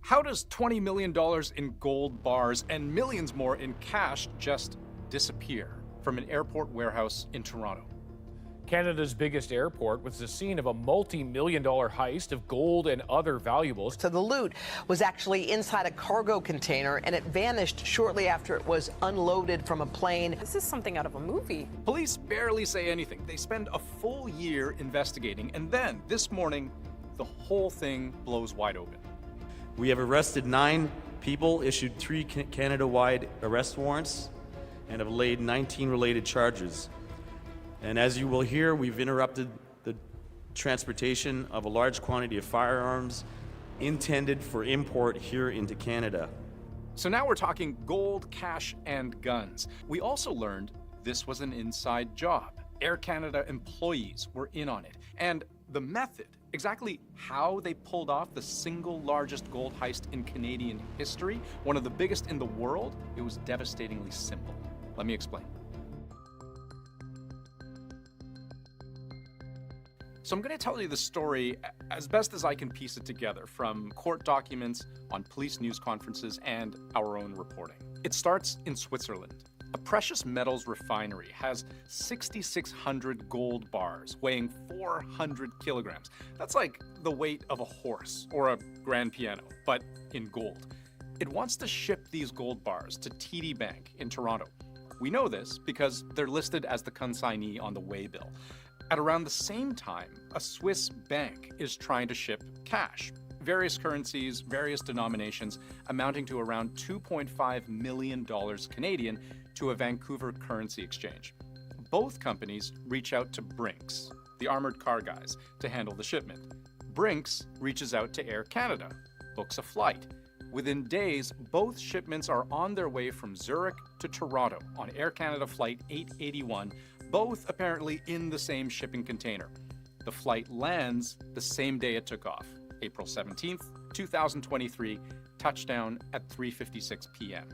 How does $20 million in gold bars and millions more in cash just disappear from an airport warehouse in Toronto? Canada's biggest airport was the scene of a multi-million-dollar heist of gold and other valuables. So the loot was actually inside a cargo container, and it vanished shortly after it was unloaded from a plane. This is something out of a movie. Police barely say anything. They spend a full year investigating, and then this morning, the whole thing blows wide open. We have arrested 9 people, issued 3 Canada-wide arrest warrants, and have laid 19 related charges. And as you will hear, we've interrupted the transportation of a large quantity of firearms intended for import here into Canada. So now we're talking gold, cash, and guns. We also learned this was an inside job. Air Canada employees were in on it. And the method, exactly how they pulled off the single largest gold heist in Canadian history, one of the biggest in the world, it was devastatingly simple. Let me explain. So I'm going to tell you the story as best as I can piece it together from court documents, on police news conferences, and our own reporting. It starts in Switzerland. A precious metals refinery has 6,600 gold bars weighing 400 kilograms. That's like the weight of a horse or a grand piano, but in gold. It wants to ship these gold bars to TD Bank in Toronto. We know this because they're listed as the consignee on the waybill. At around the same time, a Swiss bank is trying to ship cash, various currencies, various denominations, amounting to around $2.5 million Canadian to a Vancouver currency exchange. Both companies reach out to Brinks, the armored car guys, to handle the shipment. Brinks reaches out to Air Canada, books a flight. Within days, both shipments are on their way from Zurich to Toronto on Air Canada Flight 881, both apparently in the same shipping container. The flight lands the same day it took off, April 17th, 2023, touchdown at 3:56 p.m.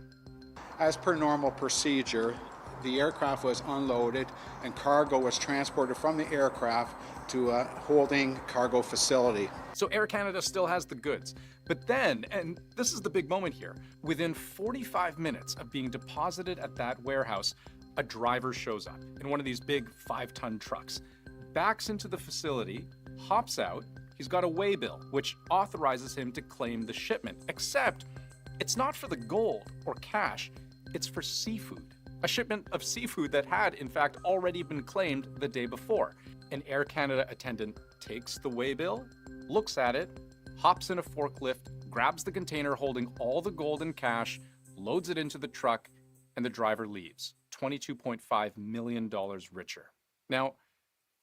As per normal procedure, the aircraft was unloaded and cargo was transported from the aircraft to a holding cargo facility. So Air Canada still has the goods. But then, and this is the big moment here, within 45 minutes of being deposited at that warehouse, a driver shows up in one of these big 5-ton trucks, backs into the facility, hops out. He's got a waybill, which authorizes him to claim the shipment, except it's not for the gold or cash, it's for seafood. A shipment of seafood that had, in fact, already been claimed the day before. An Air Canada attendant takes the waybill, looks at it, hops in a forklift, grabs the container holding all the gold and cash, loads it into the truck, and the driver leaves, $22.5 million richer. Now,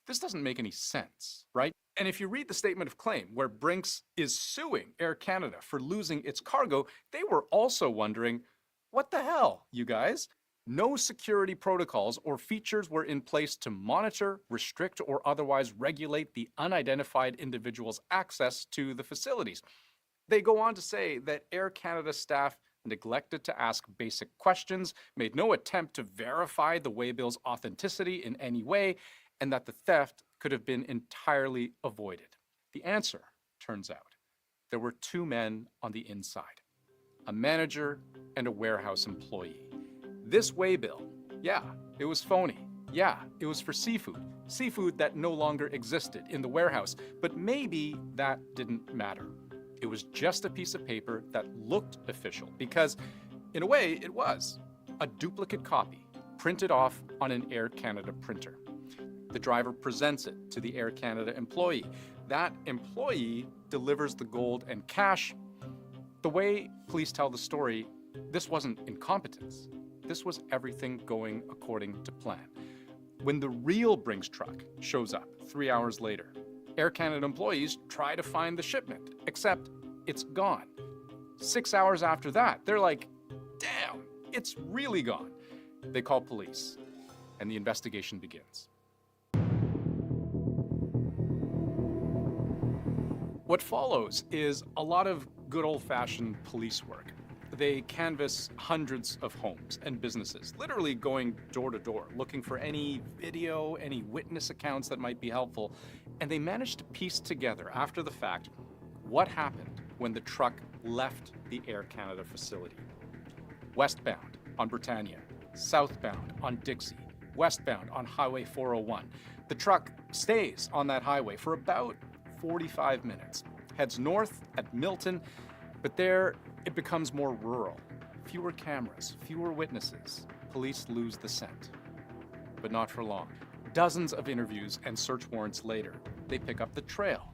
this doesn't make any sense, right? And if you read the statement of claim, where Brinks is suing Air Canada for losing its cargo, they were also wondering, what the hell, you guys? No security protocols or features were in place to monitor, restrict, or otherwise regulate the unidentified individual's access to the facilities. They go on to say that Air Canada staff neglected to ask basic questions, made no attempt to verify the waybill's authenticity in any way, and that the theft could have been entirely avoided. The answer, turns out, there were 2 men on the inside, a manager and a warehouse employee. This waybill, yeah, it was phony. Yeah, it was for seafood that no longer existed in the warehouse, but maybe that didn't matter. It was just a piece of paper that looked official because, in a way, it was a duplicate copy printed off on an Air Canada printer. The driver presents it to the Air Canada employee. That employee delivers the gold and cash. The way police tell the story, this wasn't incompetence. This was everything going according to plan. When the real Brinks truck shows up 3 hours later, Air Canada employees try to find the shipment, except it's gone. 6 hours after that, they're like, damn, it's really gone. They call police, and the investigation begins. What follows is a lot of good old-fashioned police work. They canvass hundreds of homes and businesses, literally going door to door, looking for any video, any witness accounts that might be helpful, and they managed to piece together, after the fact, what happened when the truck left the Air Canada facility. Westbound on Britannia, southbound on Dixie, westbound on Highway 401. The truck stays on that highway for about 45 minutes, heads north at Milton, but there it becomes more rural. Fewer cameras, fewer witnesses. Police lose the scent. But not for long. Dozens of interviews and search warrants later, they pick up the trail.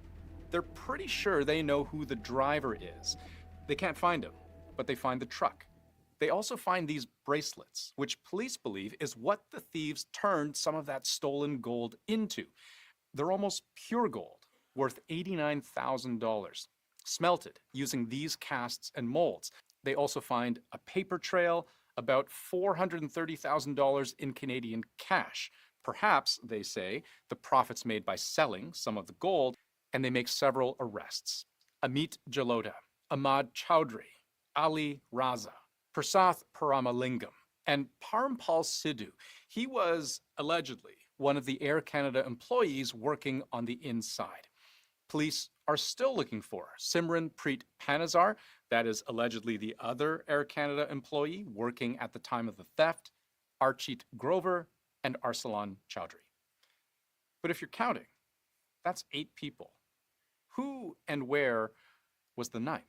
They're pretty sure they know who the driver is. They can't find him, but they find the truck. They also find these bracelets, which police believe is what the thieves turned some of that stolen gold into. They're almost pure gold, worth $89,000, smelted using these casts and molds. They also find a paper trail, about $430,000 in Canadian cash. Perhaps, they say, the profits made by selling some of the gold, and they make several arrests. Amit Jalota, Ahmad Chowdhury, Ali Raza, Prasath Paramalingam, and Parampal Sidhu. He was, allegedly, one of the Air Canada employees working on the inside. Police are still looking for Simran Preet Panazar, that is allegedly the other Air Canada employee working at the time of the theft, Archit Grover, and Arsalan Chowdhury. But if you're counting, that's 8 people. Who and where was the 9th?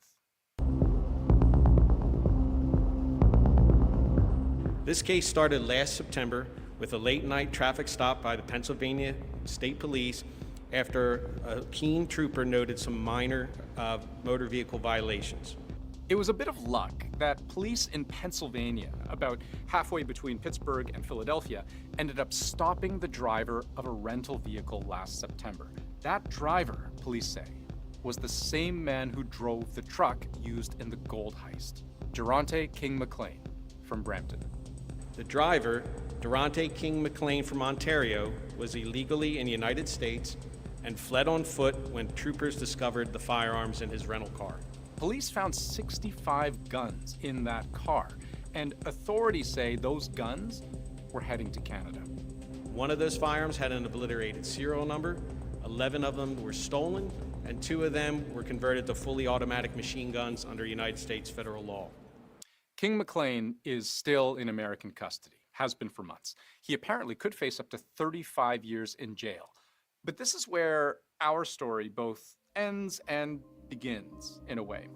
This case started last September with a late-night traffic stop by the Pennsylvania State Police after a keen trooper noted some minor motor vehicle violations. It was a bit of luck that police in Pennsylvania, about halfway between Pittsburgh and Philadelphia, ended up stopping the driver of a rental vehicle last September. That driver, police say, was the same man who drove the truck used in the gold heist, Durante King McLean from Brampton. The driver, Durante King McLean from Ontario, was illegally in the United States and fled on foot when troopers discovered the firearms in his rental car. Police found 65 guns in that car, and authorities say those guns were heading to Canada. One of those firearms had an obliterated serial number, 11 of them were stolen, and 2 of them were converted to fully automatic machine guns under United States federal law. King McLean is still in American custody, has been for months. He apparently could face up to 35 years in jail. But this is where our story both ends and begins, in a way.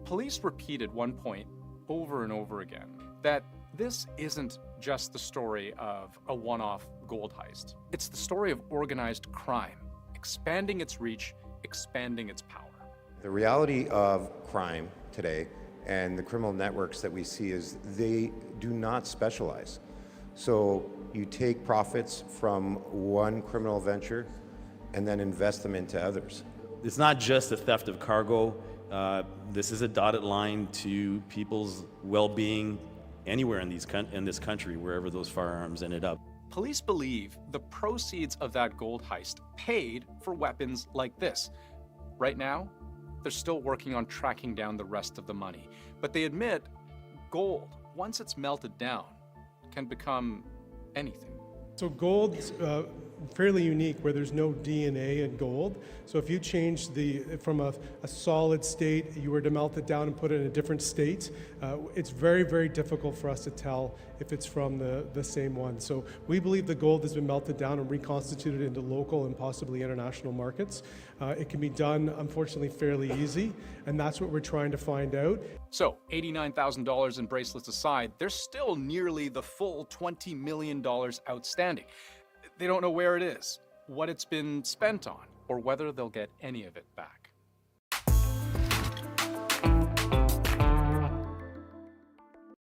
Police repeat at one point, over and over again, that this isn't just the story of a one-off gold heist. It's the story of organized crime, expanding its reach, expanding its power. The reality of crime today and the criminal networks that we see is they do not specialize. So you take profits from one criminal venture and then invest them into others. It's not just the theft of cargo. This is a dotted line to people's well-being anywhere in this country, wherever those firearms ended up. Police believe the proceeds of that gold heist paid for weapons like this. Right now, they're still working on tracking down the rest of the money. But they admit gold, once it's melted down, can become anything. So gold's fairly unique where there's no DNA in gold. So if you change from a solid state, you were to melt it down and put it in a different state, it's very, very difficult for us to tell if it's from the same one. So we believe the gold has been melted down and reconstituted into local and possibly international markets. It can be done, unfortunately, fairly easy, and that's what we're trying to find out. So $89,000 in bracelets aside, there's still nearly the full $20 million outstanding. They don't know where it is, what it's been spent on, or whether they'll get any of it back.